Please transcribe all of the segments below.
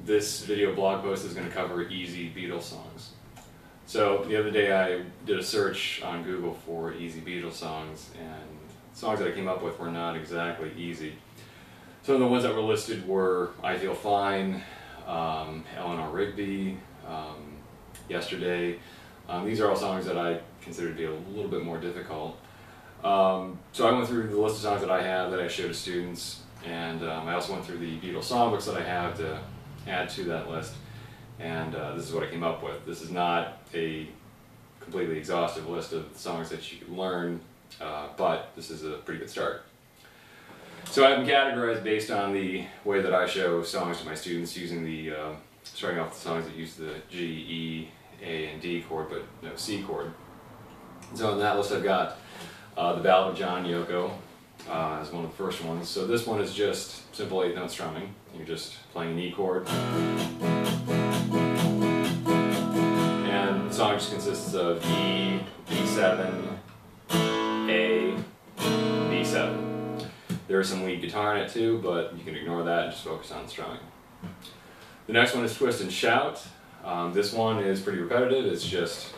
This video blog post is going to cover easy Beatles songs. So the other day I did a search on Google for easy Beatles songs, and songs that I came up with were not exactly easy. Some of the ones that were listed were I Feel Fine, Eleanor Rigby, Yesterday. These are all songs that I consider to be a little bit more difficult. So I went through the list of songs that I have that I show to students, and I also went through the Beatles songbooks that I have to add to that list, and this is what I came up with. This is not a completely exhaustive list of songs that you can learn, but this is a pretty good start. So I have them categorized based on the way that I show songs to my students, using the starting off with the songs that use the G, E, A, and D chord, but no C chord. So in that list I've got the Ballad of John and Yoko as one of the first ones. So this one is just simple 8-note strumming. You're just playing an E chord. And the song just consists of E, B7, A, B7. There is some lead guitar in it too, but you can ignore that and just focus on strumming. The next one is Twist and Shout. This one is pretty repetitive. It's just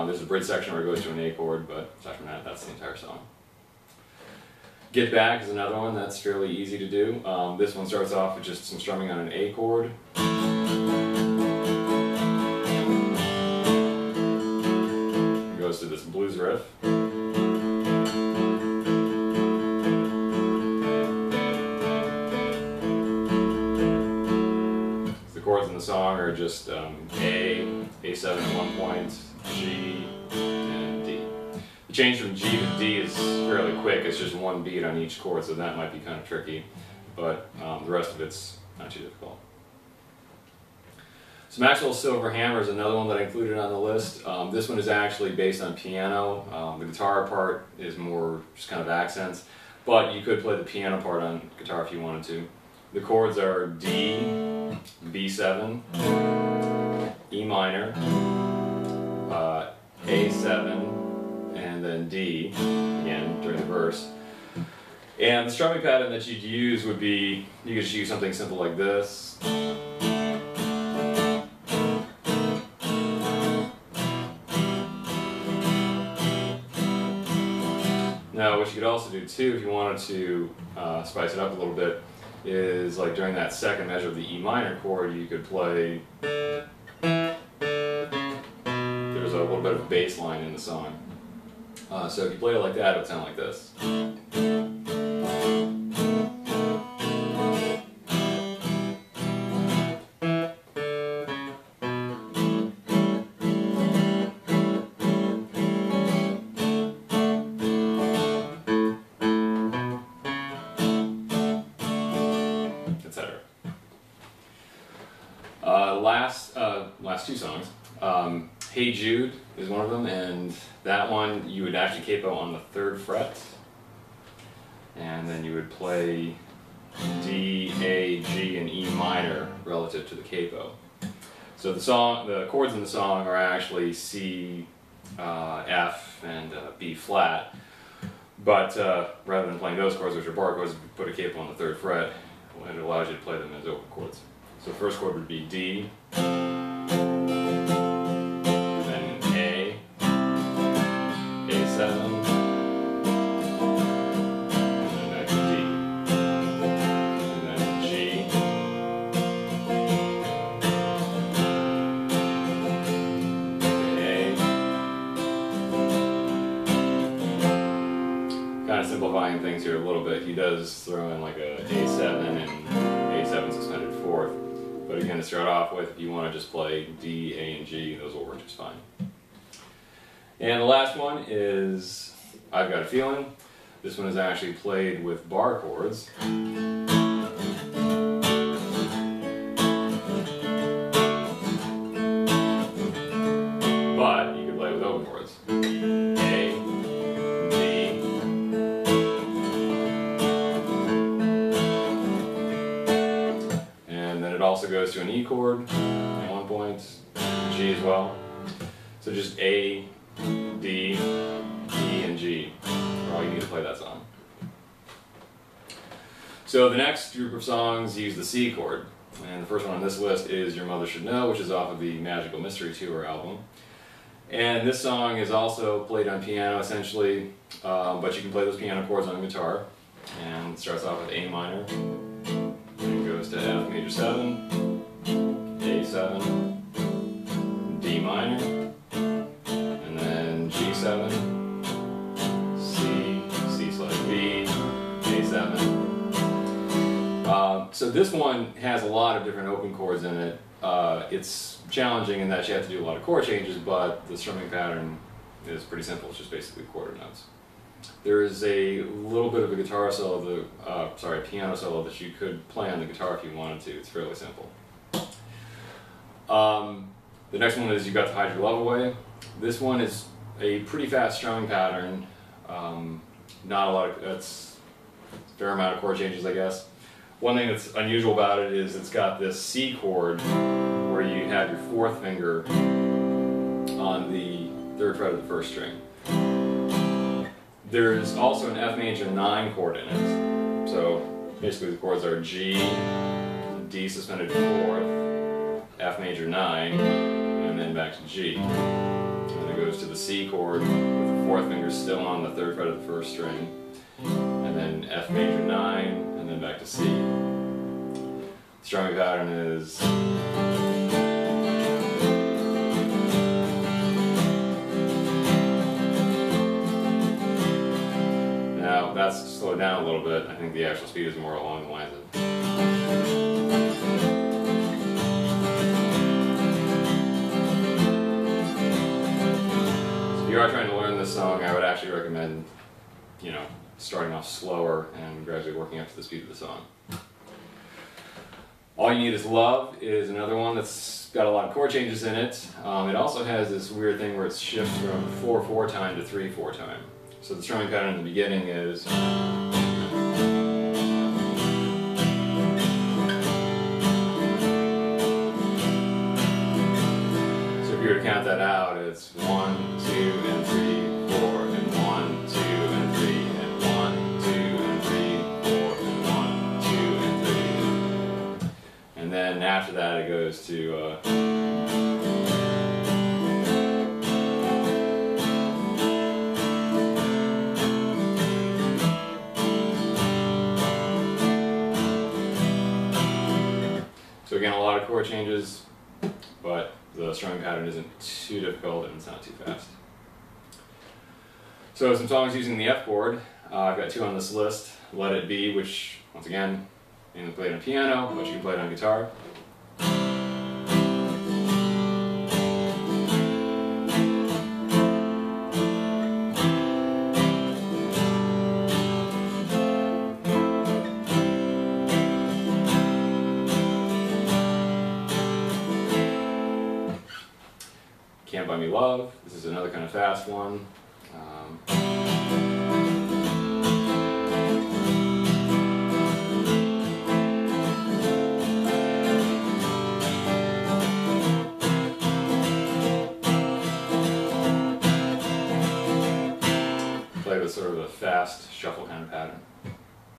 there's a bridge section where it goes to an A chord, but aside from that, that's the entire song. Get Back is another one that's fairly easy to do. This one starts off with just some strumming on an A chord. It goes to this blues riff. The chords in the song are just A, A7 at one point, G, and D. The change from G to D is fairly quick. It's just one beat on each chord, so that might be kind of tricky, but the rest of it's not too difficult. So Maxwell's Silver Hammer is another one that I included on the list. This one is actually based on piano. The guitar part is more just kind of accents, but you could play the piano part on guitar if you wanted to. The chords are D, B7, E minor, A7, and then D, again, during the verse. And the strumming pattern that you'd use would be, you could just use something simple like this. Now, what you could also do too, if you wanted to spice it up a little bit, is like during that second measure of the E minor chord, you could play. There's a little bit of a bass line in the song. So if you played it like that, it would sound like this. Last two songs. Hey Jude is one of them, and that one you would actually capo on the 3rd fret, and then you would play D, A, G, and E minor relative to the capo. So the chords in the song are actually C, F, and B flat, but rather than playing those chords, which are bar chords, you put a capo on the 3rd fret, and it allows you to play them as open chords. So the first chord would be D, then A, A7, and then back to D, and then G, A. Kind of simplifying things here a little bit, he does throw in like a A7 and A7 suspended 4th. But again, to start off with, if you want to just play D, A, and G, those will work just fine. And the last one is I've Got a Feeling. This one is actually played with bar chords. But you could play with open chords. A, D, and then it also goes to an E chord at one point, G as well. So just A, D, E, and play that song. So the next group of songs use the C chord. And the first one on this list is Your Mother Should Know, which is off of the Magical Mystery Tour album. And this song is also played on piano essentially, but you can play those piano chords on guitar. And it starts off with A minor, and it goes to F major 7, A7, D minor, and then G7, C, C/B, A7. So this one has a lot of different open chords in it. It's challenging in that you have to do a lot of chord changes, but the strumming pattern is pretty simple. It's just basically quarter notes. There is a little bit of a guitar solo, a piano solo that you could play on the guitar if you wanted to. It's fairly simple. The next one is You Got to Hide Your Love Away. This one is a pretty fast strumming pattern. Not a lot of, it's a fair amount of chord changes, I guess. One thing that's unusual about it is it's got this C chord where you have your fourth finger on the third fret of the first string. There's also an F major 9 chord in it. So basically the chords are G, D suspended 4th, F major 9, and then back to G. And then it goes to the C chord with the fourth finger still on the third fret of the first string, and then F major 9, and then back to C. The strumming pattern is now that's slowed down a little bit. I think the actual speed is more along the lines of so if you are trying to learn this song, I would actually recommend, starting off slower and gradually working up to the speed of the song. All You Need Is Love is another one that's got a lot of chord changes in it. It also has this weird thing where it shifts from 4/4 time to 3/4 time. So the strumming pattern in the beginning is so if you were to count that out, it's 1, 2, and 3, 4, and 1, 2, and 3, and 1, 2, and 3, 4, and 1, 2, and 3. And then after that it goes to so again, a lot of chord changes, but the strumming pattern isn't too difficult and it's not too fast. So some songs using the F chord. I've got 2 on this list. Let It Be, which once again, mainly played on piano, but you can play it on guitar. Can't Buy Me Love. This is another kind of fast one. Play with sort of a fast shuffle kind of pattern.